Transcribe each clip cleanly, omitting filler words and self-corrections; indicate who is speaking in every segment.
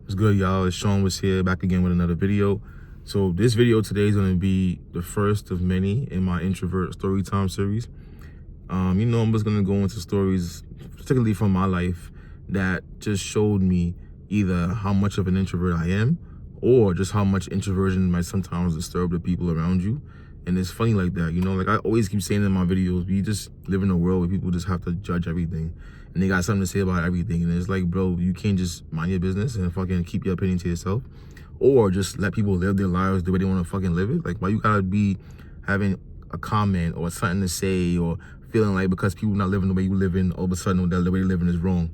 Speaker 1: What's good, y'all? It's Sean was here back again with another video. So this video today is going to be the first of many in my introvert story time series. I'm just going to go into stories, particularly from my life, that just showed me either how much of an introvert I am or just how much introversion might sometimes disturb the people around you. And it's funny like that, like I always keep saying in my videos, we just live in a world where people just have to judge everything and they got something to say about everything. And it's like, bro, you can't just mind your business and fucking keep your opinion to yourself or just let people live their lives the way they want to fucking live it. Like, why you gotta be having a comment or something to say or feeling like because people not living the way you live in, all of a sudden the way you're living is wrong?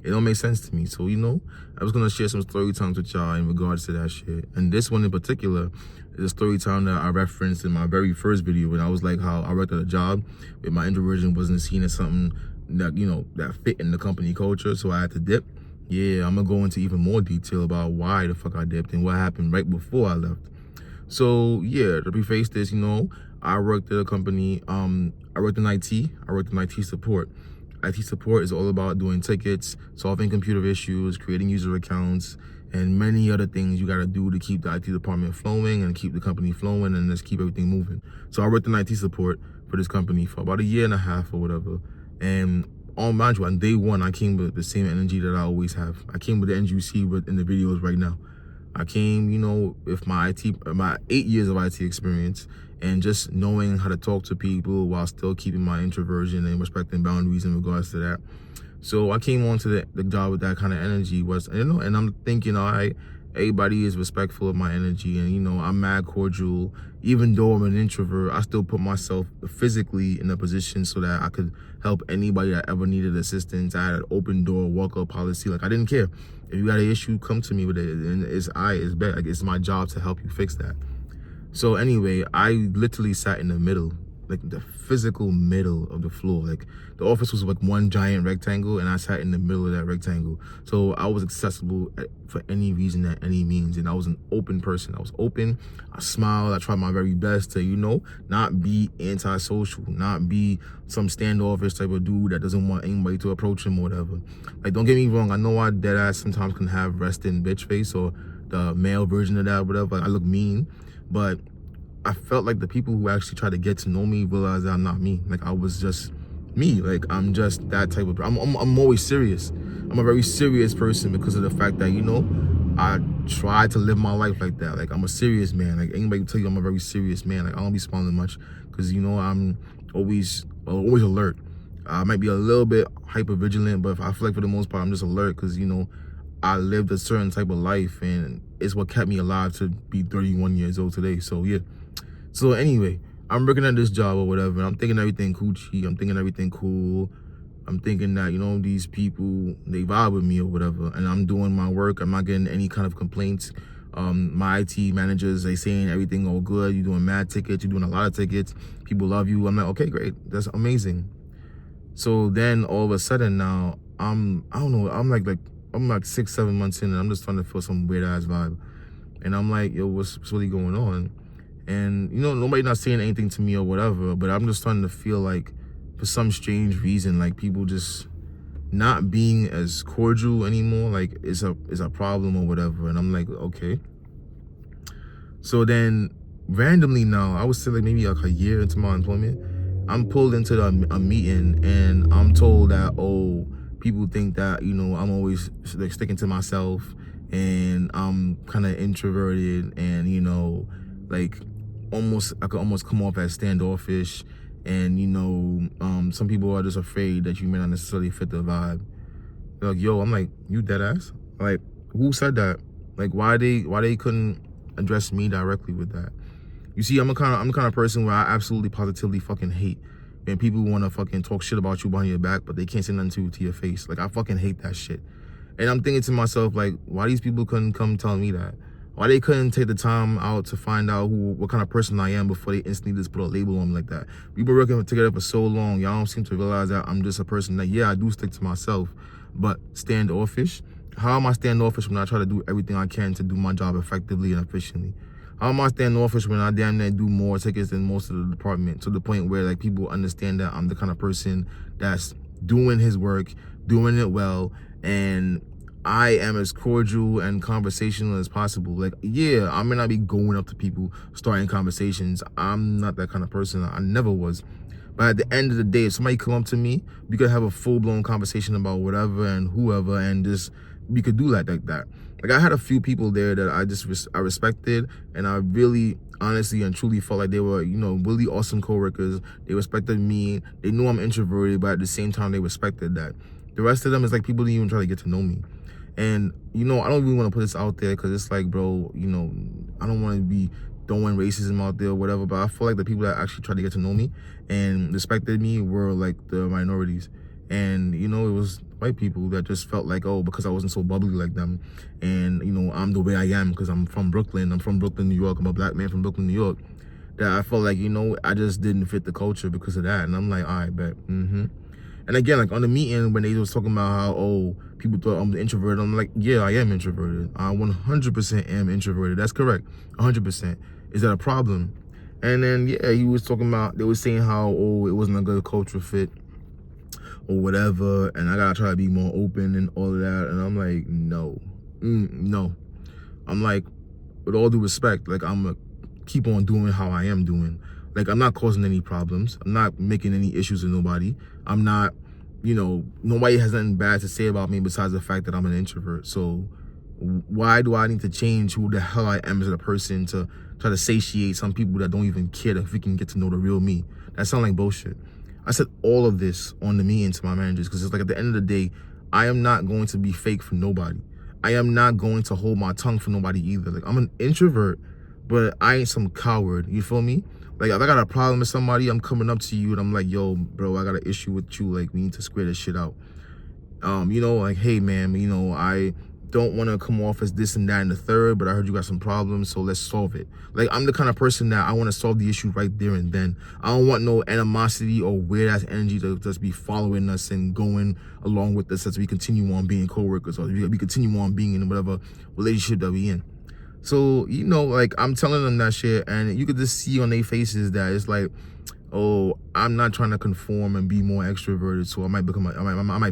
Speaker 1: It don't make sense to me. So, I was gonna share some story times with y'all in regards to that shit. And this one in particular is a story time that I referenced in my very first video when I was like how I worked at a job where my introversion wasn't seen as something that, that fit in the company culture. So I had to dip. Yeah, I'm gonna go into even more detail about why the fuck I dipped and what happened right before I left. So yeah, to preface this, I worked at a company, I worked in IT, I worked in IT support. IT support is all about doing tickets, solving computer issues, creating user accounts, and many other things you gotta do to keep the IT department flowing and keep the company flowing and just keep everything moving. So I worked in IT support for this company for about 1.5 years or whatever. And mind you, on day one, I came with the same energy that I always have. I came with the energy you see in the videos right now. I came, with my 8 years of IT experience and just knowing how to talk to people while still keeping my introversion and respecting boundaries in regards to that. So I came onto the job with that kind of energy, and I'm thinking, all right, everybody is respectful of my energy and, I'm mad cordial. Even though I'm an introvert, I still put myself physically in a position so that I could help anybody that ever needed assistance. I had an open door walk-up policy. Like, I didn't care. If you got an issue, come to me with it. And it's bad. Like, it's my job to help you fix that. So anyway, I literally sat in the middle, like the physical middle of the floor. Like, the office was like one giant rectangle and I sat in the middle of that rectangle. So I was accessible for any reason, at any means. And I was an open person. I was open. I smiled. I tried my very best to, not be antisocial, not be some standoffish type of dude that doesn't want anybody to approach him or whatever. Like, don't get me wrong. I know I dead ass sometimes can have resting bitch face or the male version of that or whatever. Like, I look mean, but I felt like the people who actually try to get to know me realized that I'm not me. Like, I was just me. Like, I'm just that type of, I'm always serious. I'm a very serious person because of the fact that, I try to live my life like that. Like, I'm a serious man. Like, anybody can tell you I'm a very serious man. Like, I don't be smiling much because, I'm always alert. I might be a little bit hyper vigilant, but I feel like for the most part, I'm just alert because, I lived a certain type of life and it's what kept me alive to be 31 years old today. So yeah. So anyway, I'm working at this job or whatever. I'm thinking everything coochie. I'm thinking everything cool. I'm thinking that, these people, they vibe with me or whatever. And I'm doing my work. I'm not getting any kind of complaints. My IT managers, they saying everything all good. You're doing mad tickets. You're doing a lot of tickets. People love you. I'm like, okay, great. That's amazing. So then all of a sudden now, I don't know. I'm like 6-7 months in and I'm just starting to feel some weird ass vibe. And I'm like, yo, what's really going on? And, nobody not saying anything to me or whatever, but I'm just starting to feel like, for some strange reason, like people just not being as cordial anymore, like is a problem or whatever. And I'm like, okay. So then randomly now, I was still like maybe like a year into my employment, I'm pulled into a meeting and I'm told that, oh, people think that, I'm always like sticking to myself and I'm kind of introverted and, like I could almost come off as standoffish and, some people are just afraid that you may not necessarily fit the vibe. They're like, yo, I'm like, you dead ass? Like, who said that? Like, why they couldn't address me directly with that? You see, I'm the kind of person where I absolutely positively fucking hate when people want to fucking talk shit about you behind your back, but they can't say nothing to your face. Like, I fucking hate that shit. And I'm thinking to myself, like, why these people couldn't come tell me that? Why they couldn't take the time out to find out what kind of person I am before they instantly just put a label on me like that? We've been working together for so long, y'all don't seem to realize that I'm just a person that, yeah, I do stick to myself, but standoffish? How am I standoffish when I try to do everything I can to do my job effectively and efficiently? How am I standoffish when I damn near do more tickets than most of the department, to the point where like people understand that I'm the kind of person that's doing his work, doing it well, and I am as cordial and conversational as possible. Like, yeah, I may not be going up to people, starting conversations. I'm not that kind of person. I never was. But at the end of the day, if somebody come up to me, we could have a full-blown conversation about whatever and whoever, and just we could do that like that. Like, I had a few people there that I respected, and I really honestly and truly felt like they were, you know, really awesome coworkers. They respected me. They knew I'm introverted, but at the same time, they respected that. The rest of them is like people didn't even try to get to know me. And, you know, I don't really want to put this out there because it's like, bro, you know, I don't want to be throwing racism out there or whatever, but I feel like the people that actually tried to get to know me and respected me were like the minorities. And, you know, it was white people that just felt like, oh, because I wasn't so bubbly like them, and, you know, I'm the way I am because I'm from Brooklyn. I'm from Brooklyn, New York. I'm a black man from Brooklyn, New York. That I felt like, you know, I just didn't fit the culture because of that. And I'm like, all right, bet. And again, like on the meeting, when they was talking about how, oh, people thought I'm the introvert, I'm like, yeah, I am introverted. I 100% am introverted. That's correct. 100%. Is that a problem? And then, yeah, he was talking about, they were saying how, oh, it wasn't a good culture fit or whatever, and I gotta try to be more open and all of that. And I'm like, no, no. I'm like, with all due respect, like, I'm gonna keep on doing how I am doing. Like, I'm not causing any problems. I'm not making any issues with nobody. I'm not, you know, nobody has nothing bad to say about me besides the fact that I'm an introvert. So why do I need to change who the hell I am as a person to try to satiate some people that don't even care if we can get to know the real me? That sounds like bullshit. I said all of this on the meeting to my managers because it's like, at the end of the day, I am not going to be fake for nobody. I am not going to hold my tongue for nobody either. Like, I'm an introvert, but I ain't some coward. You feel me? Like, if I got a problem with somebody, I'm coming up to you and I'm like, yo, bro, I got an issue with you. Like, we need to square this shit out. You know, like, hey, man, you know, I don't want to come off as this and that and the third, but I heard you got some problems, so let's solve it. Like, I'm the kind of person that I want to solve the issue right there and then. I don't want no animosity or weird-ass energy to just be following us and going along with us as we continue on being co-workers, or we continue on being in whatever relationship that we in. So, you know, like, I'm telling them that shit, and you could just see on their faces that it's like, oh, I'm not trying to conform and be more extroverted, so I might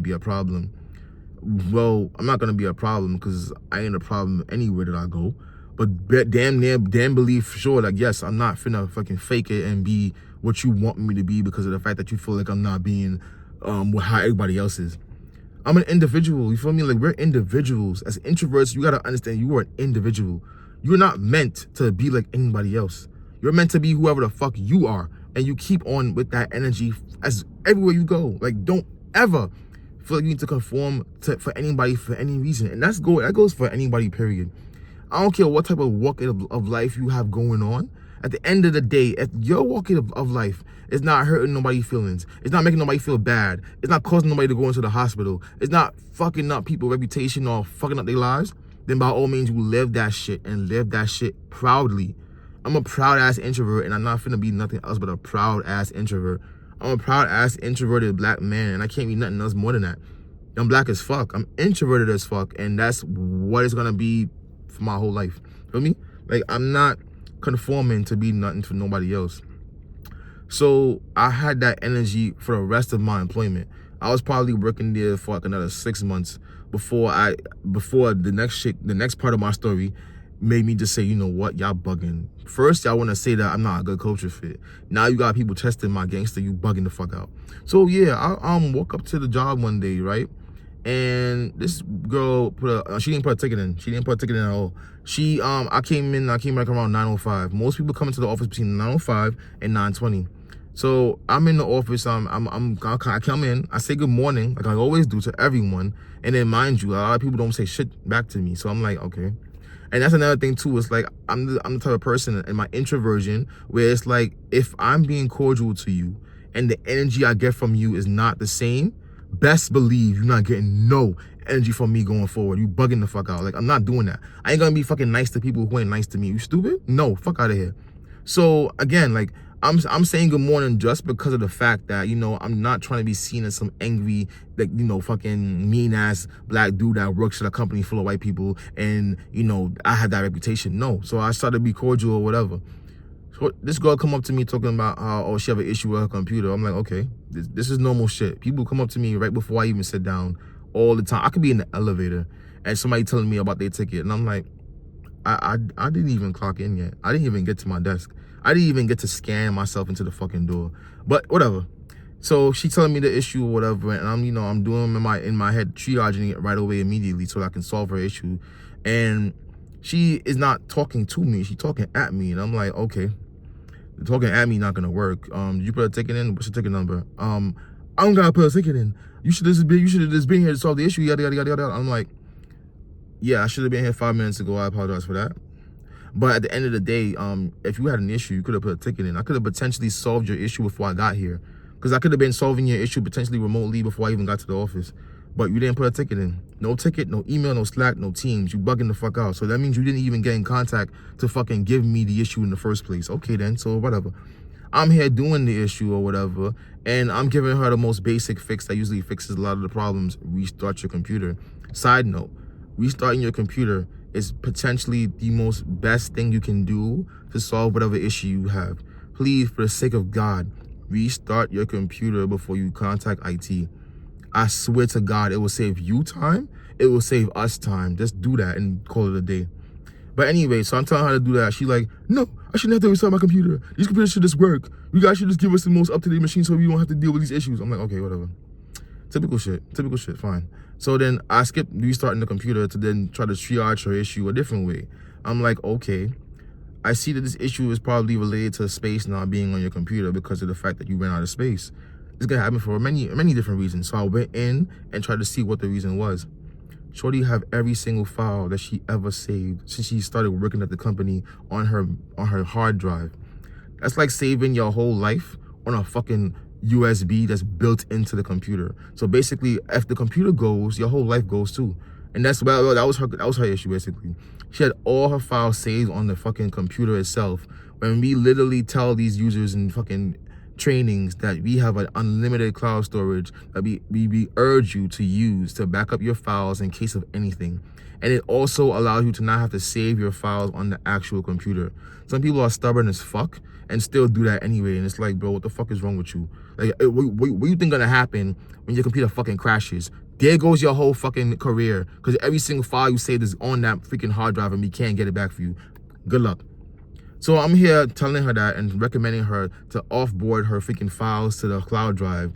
Speaker 1: be a problem. Well, I'm not gonna be a problem because I ain't a problem anywhere that I go. But damn believe for sure, like, yes, I'm not finna fucking fake it and be what you want me to be because of the fact that you feel like I'm not being how everybody else is. I'm an individual, you feel me? Like, we're individuals. As introverts, you gotta understand you are an individual. You're not meant to be like anybody else. You're meant to be whoever the fuck you are. And you keep on with that energy as everywhere you go. Like, don't ever feel like you need to conform for anybody for any reason. And that goes for anybody, period. I don't care what type of walk of life you have going on. At the end of the day, if your walk of life is not hurting nobody's feelings, it's not making nobody feel bad, it's not causing nobody to go into the hospital, it's not fucking up people's reputation or fucking up their lives, then by all means, you live that shit and live that shit proudly. I'm a proud-ass introvert, and I'm not finna be nothing else but a proud-ass introvert. I'm a proud-ass introverted black man, and I can't be nothing else more than that. I'm black as fuck. I'm introverted as fuck, and that's what it's gonna be for my whole life. Feel me? Like, I'm not conforming to be nothing for nobody else. So I had that energy for the rest of my employment. I was probably working there for like another 6 months before the next part of my story made me just say, you know what, y'all bugging. First, y'all want to say that I'm not a good culture fit. Now you got people testing my gangster, you bugging the fuck out. So yeah, I woke up to the job one day, right? And this girl she didn't put a ticket in. She didn't put a ticket in at all. I came back around 9:05. Most people come into the office between 9:05 and 9:20. So I'm in the office. I come in. I say good morning, like I always do to everyone. And then, mind you, a lot of people don't say shit back to me. So I'm like, okay. And that's another thing too. It's like I'm the type of person in my introversion where it's like, if I'm being cordial to you and the energy I get from you is not the same, best believe you're not getting no energy from me going forward. You bugging the fuck out. Like, I'm not doing that. I ain't gonna be fucking nice to people who ain't nice to me. You stupid? No, fuck out of here. So again, like, I'm saying good morning just because of the fact that, you know, I'm not trying to be seen as some angry, like, you know, fucking mean ass black dude that works at a company full of white people and, you know, I have that reputation. No. So I started to be cordial or whatever. So this girl come up to me talking about how, oh, she have an issue with her computer. I'm like, okay, this is normal shit. People come up to me right before I even sit down all the time. I could be in the elevator and somebody telling me about their ticket, and I'm like, I didn't even clock in yet. I didn't even get to my desk. I didn't even get to scan myself into the fucking door. But whatever. So she telling me the issue or whatever, and I'm doing in my head, triaging it right away immediately so that I can solve her issue. And she is not talking to me, she's talking at me, and I'm like, okay, talking at me not gonna work. You put a ticket in, what's your ticket number? I don't gotta put a ticket in. You should have just been here to solve the issue, yada yada yada yada. I'm like, yeah, I should have been here 5 minutes ago. I apologize for that. But at the end of the day, if you had an issue, you could have put a ticket in. I could have potentially solved your issue before I got here. Because I could have been solving your issue potentially remotely before I even got to the office. But you didn't put a ticket in. No ticket, no email, no Slack, no Teams. You bugging the fuck out. So that means you didn't even get in contact to fucking give me the issue in the first place. Okay then, so whatever. I'm here doing the issue or whatever, and I'm giving her the most basic fix that usually fixes a lot of the problems. Restart your computer. Side note, restarting your computer is potentially the most best thing you can do to solve whatever issue you have. Please, for the sake of God, restart your computer before you contact IT. I swear to God, it will save you time. It will save us time. Just do that and call it a day. But anyway, so I'm telling her to do that. She's like, no, I shouldn't have to restart my computer. These computers should just work. You guys should just give us the most up-to-date machine so we don't have to deal with these issues. I'm like, okay, whatever. Typical shit, fine. So then I skipped restarting the computer to then try to triage her issue a different way. I'm like, okay, I see that this issue is probably related to space not being on your computer because of the fact that you ran out of space. It's gonna happen for many different reasons. So I went in and tried to see what the reason was. Shorty have every single file that she ever saved since she started working at the company on her hard drive. That's like saving your whole life on a fucking USB that's built into the computer. So basically, if the computer goes, your whole life goes too. And that was her issue basically. She had all her files saved on the fucking computer itself. When we literally tell these users in fucking trainings that we have an unlimited cloud storage that we urge you to use to back up your files in case of anything. And it also allows you to not have to save your files on the actual computer. Some people are stubborn as fuck and still do that anyway. And it's like, bro, what the fuck is wrong with you? Like, what do you think gonna happen when your computer fucking crashes? There goes your whole fucking career. Because every single file you saved is on that freaking hard drive and we can't get it back for you. Good luck. So I'm here telling her that and recommending her to offboard her freaking files to the cloud drive.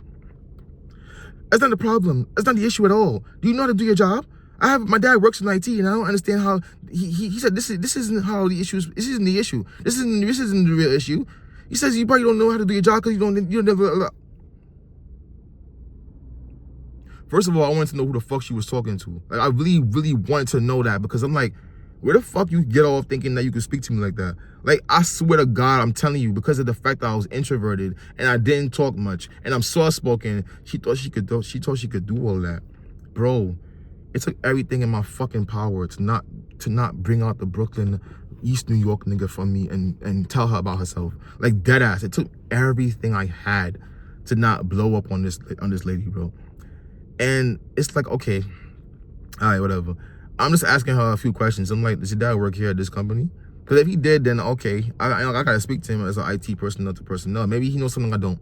Speaker 1: That's not the problem. That's not the issue at all. Do you know how to do your job? My dad works in IT and I don't understand how he said this isn't how the issue is. This isn't the issue. This isn't the real issue. He says you probably don't know how to do your job because you never. First of all, I wanted to know who the fuck she was talking to. Like I really wanted to know that because I'm like, where the fuck you get off thinking that you could speak to me like that? Like, I swear to God, I'm telling you, because of the fact that I was introverted and I didn't talk much and I'm soft-spoken, she thought she could do all that. Bro, it took everything in my fucking power to not bring out the Brooklyn, East New York nigga from me and tell her about herself. Like, dead ass. It took everything I had to not blow up on this lady, bro. And it's like, okay, all right, whatever. I'm just asking her a few questions. I'm like, does your dad work here at this company? Because if he did, then okay, I gotta speak to him as an IT personnel to personnel. Maybe he knows something I don't.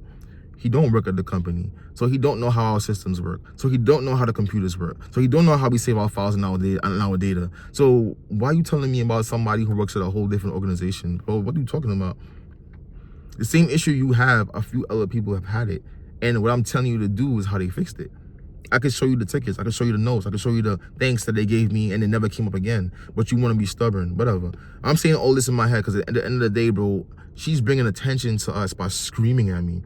Speaker 1: He don't work at the company, so he don't know how our systems work. So he don't know how the computers work. So he don't know how we save our files and our data. So why are you telling me about somebody who works at a whole different organization? Bro, what are you talking about? The same issue you have, a few other people have had it. And what I'm telling you to do is how they fixed it. I could show you the tickets. I could show you the notes. I could show you the thanks that they gave me and it never came up again. But you want to be stubborn. Whatever. I'm saying all this in my head because at the end of the day, bro, she's bringing attention to us by screaming at me.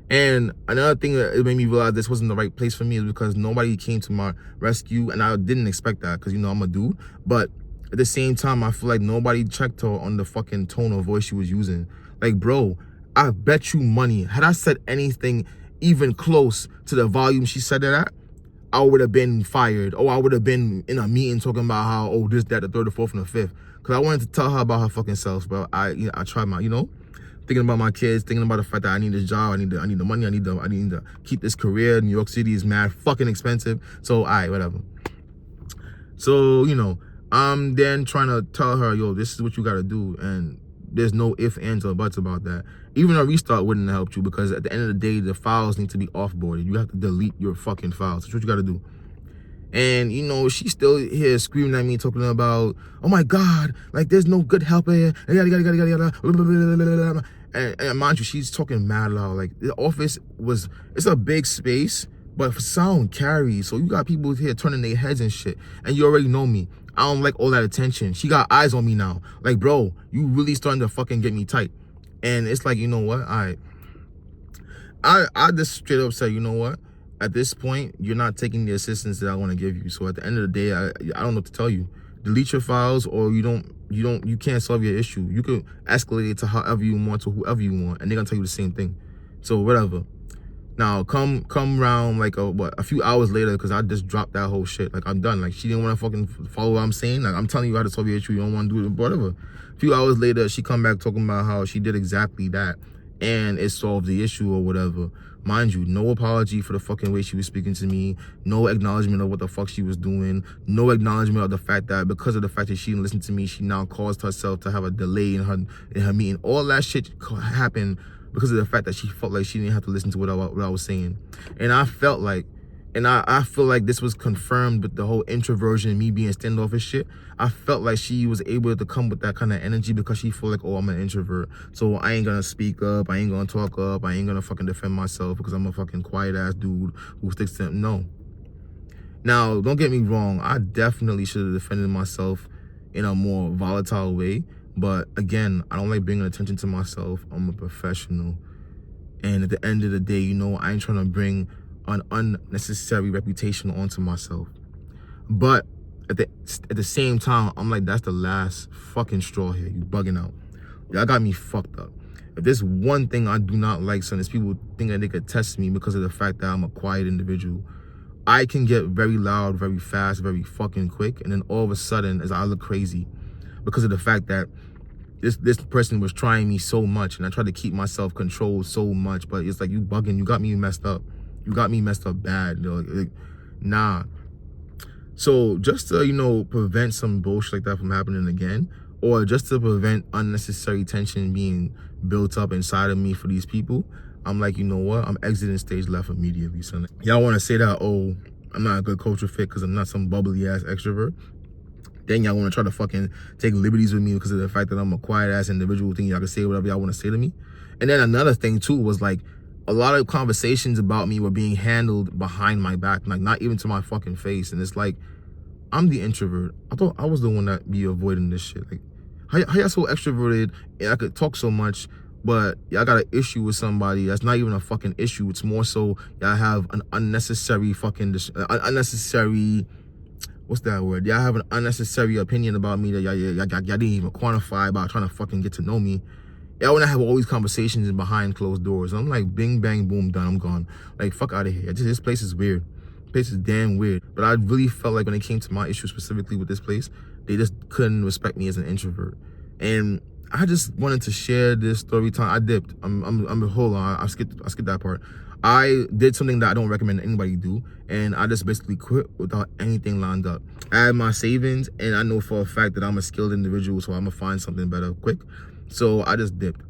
Speaker 1: And another thing that made me realize this wasn't the right place for me is because nobody came to my rescue. And I didn't expect that because, I'm a dude. But at the same time, I feel like nobody checked her on the fucking tone of voice she was using. Like, bro, I bet you money. Had I said anything even close to the volume she said it at, I would have been fired. Or I would have been in a meeting talking about how, oh, this, that, the third, the fourth, and the fifth. Because I wanted to tell her about her fucking self, but I tried my, thinking about my kids, thinking about the fact that I need this job, I need the money, I need to keep this career. New York City is mad fucking expensive. So, all right, whatever. So, I'm then trying to tell her, yo, this is what you got to do. And there's no ifs, ands, or buts about that. Even a restart wouldn't have helped you because at the end of the day, the files need to be offboarded. You have to delete your fucking files. That's what you got to do. And, you know, she's still here screaming at me, talking about, oh my God, like there's no good help here. And mind you, she's talking mad loud. Like the office it's a big space, but sound carries. So you got people here turning their heads and shit. And you already know me. I don't like all that attention. She got eyes on me now. Like, bro, you really starting to fucking get me tight. And it's like, you know what? I just straight up say, you know what? At this point, you're not taking the assistance that I want to give you. So at the end of the day, I don't know what to tell you. Delete your files, or you can't solve your issue. You can escalate it to however you want, to whoever you want, and they're gonna tell you the same thing. So whatever. Now come around like a few hours later, because I just dropped that whole shit. Like, I'm done. Like, she didn't want to fucking follow what I'm saying. Like, I'm telling you how to solve your issue. You don't want to do it, whatever. A few hours later, she come back talking about how she did exactly that, and it solved the issue or whatever. Mind you, no apology for the fucking way she was speaking to me, no acknowledgement of what the fuck she was doing, no acknowledgement of the fact that because of the fact that she didn't listen to me, she now caused herself to have a delay in her meeting. All that shit happened because of the fact that she felt like she didn't have to listen to what I was saying. And I felt like, and I feel like this was confirmed with the whole introversion and me being standoffish shit. I felt like she was able to come with that kind of energy because she felt like, oh, I'm an introvert, so I ain't gonna speak up, I ain't gonna talk up, I ain't gonna fucking defend myself because I'm a fucking quiet ass dude who sticks to them. No. Now, don't get me wrong, I definitely should have defended myself in a more volatile way. But again, I don't like bringing attention to myself. I'm a professional. And at the end of the day, you know, I ain't trying to bring an unnecessary reputation onto myself. But at the same time, I'm like, that's the last fucking straw here. You bugging out. Y'all got me fucked up. If there's one thing I do not like, son, is people think that they could test me because of the fact that I'm a quiet individual. I can get very loud, very fast, very fucking quick, and then all of a sudden, as I look crazy because of the fact that this person was trying me so much, and I tried to keep myself controlled so much, but it's like, you bugging, you got me messed up. You got me messed up bad. Like, nah. So just to, you know, prevent some bullshit like that from happening again, or just to prevent unnecessary tension being built up inside of me for these people, I'm like, you know what? I'm exiting stage left immediately, son. Y'all want to say that, oh, I'm not a good culture fit because I'm not some bubbly ass extrovert. Then y'all want to try to fucking take liberties with me because of the fact that I'm a quiet ass individual, thinking y'all can say whatever y'all want to say to me. And then another thing too was like, a lot of conversations about me were being handled behind my back, like not even to my fucking face. And it's like, I'm the introvert. I thought I was the one that be avoiding this shit. Like, how y'all so extroverted and I could talk so much, but y'all got an issue with somebody that's not even a fucking issue. It's more so y'all have an unnecessary fucking, unnecessary, what's that word? Y'all have an unnecessary opinion about me that y'all didn't even quantify about trying to fucking get to know me. Y'all want to have all these conversations behind closed doors. I'm like, bing, bang, boom, done. I'm gone. Like, fuck out of here. This place is weird. This place is damn weird. But I really felt like when it came to my issue specifically with this place, they just couldn't respect me as an introvert. And I just wanted to share this story time. I dipped. Hold on. I skipped that part. I did something that I don't recommend anybody do, and I just basically quit without anything lined up. I had my savings, and I know for a fact that I'm a skilled individual, so I'm gonna find something better quick. So I just dipped.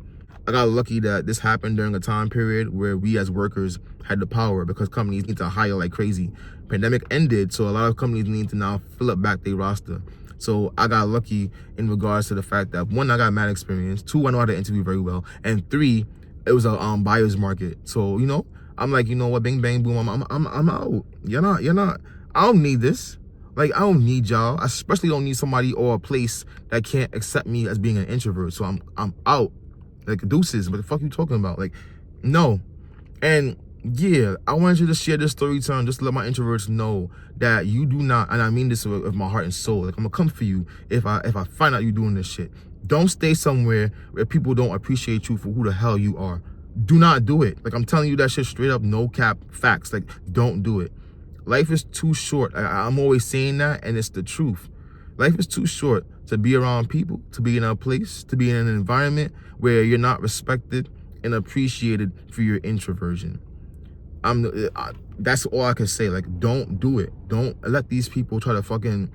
Speaker 1: I got lucky that this happened during a time period where we as workers had the power because companies need to hire like crazy. Pandemic ended, so a lot of companies need to now fill up back their roster. So I got lucky in regards to the fact that, one, I got mad experience. Two, I know how to interview very well. And three, it was a buyer's market. So, you know, I'm like, you know what, bing, bang, boom, I'm out. You're not. I don't need this. Like, I don't need y'all. I especially don't need somebody or a place that can't accept me as being an introvert. So I'm out. Like, deuces. What the fuck you talking about? Like, no. And yeah, I wanted you to share this story time just to let my introverts know that you do not, and I mean this with my heart and soul, like, I'm gonna come for you if I find out you doing this shit. Don't stay somewhere where people don't appreciate you for who the hell you are. Do not do it. Like, I'm telling you that shit straight up, no cap, facts. Like, don't do it. Life is too short. I'm always saying that, and it's the truth. Life is too short to be around people, to be in a place, to be in an environment where you're not respected and appreciated for your introversion. That's all I can say. Like, don't do it. Don't let these people try to fucking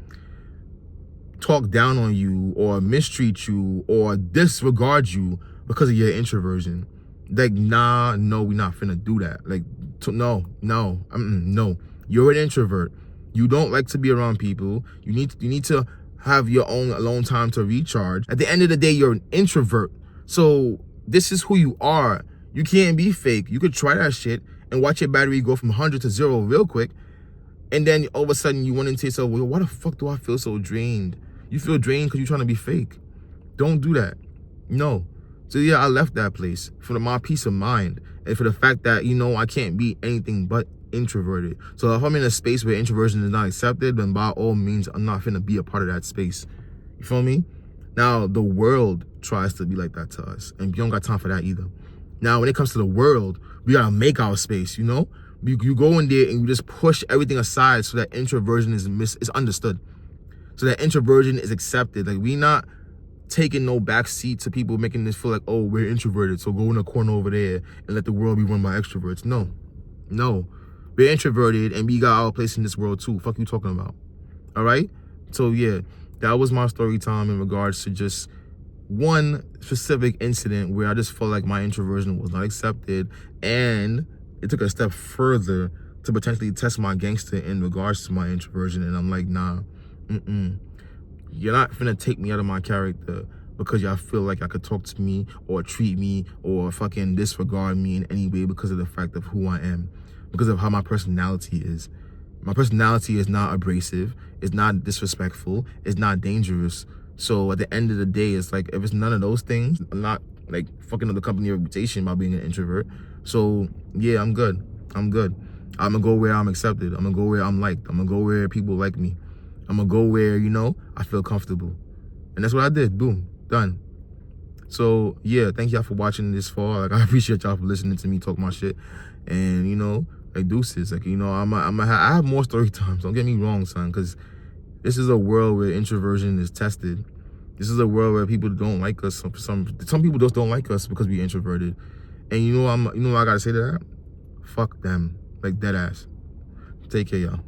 Speaker 1: talk down on you or mistreat you or disregard you because of your introversion. Like, no, we're not finna do that. Like, no. You're an introvert. You don't like to be around people. You need to have your own alone time to recharge. At the end of the day, you're an introvert. So this is who you are. You can't be fake. You could try that shit and watch your battery go from 100 to 0 real quick. And then all of a sudden you went into yourself, well, why the fuck do I feel so drained? You feel drained because you're trying to be fake. Don't do that. No. So yeah, I left that place for my peace of mind and for the fact that, you know, I can't be anything but introverted. So if I'm in a space where introversion is not accepted, then by all means, I'm not finna be a part of that space. You feel me? Now, the world tries to be like that to us, and we don't got time for that either. Now, when it comes to the world, we gotta make our space, you know? You go in there and you just push everything aside so that introversion is understood. So that introversion is accepted. Like, we not taking no back seat to people making this feel like, oh, we're introverted, so go in a corner over there and let the world be run by extroverts. No. We're introverted and we got our place in this world too. Fuck you talking about? All right? So yeah, that was my story time in regards to just one specific incident where I just felt like my introversion was not accepted, and it took a step further to potentially test my gangster in regards to my introversion. And I'm like, nah, you're not finna take me out of my character because y'all feel like I could talk to me or treat me or fucking disregard me in any way because of the fact of who I am, because of how my personality is. My personality is not abrasive, it's not disrespectful, it's not dangerous. So at the end of the day, it's like, if it's none of those things, I'm not like fucking up the company reputation by being an introvert. So yeah, I'm good. I'm gonna go where I'm accepted. I'm gonna go where I'm liked. I'm gonna go where people like me. I'm gonna go where, you know, I feel comfortable. And that's what I did. Boom, done. So yeah, thank y'all for watching this far. Like, I appreciate y'all for listening to me talk my shit. And you know, like, deuces. Like, you know, I have more story times. Don't get me wrong, son, because this is a world where introversion is tested. This is a world where people don't like us. Some people just don't like us because we introverted. And you know what I gotta say to that? Fuck them. Like, dead ass. Take care, y'all.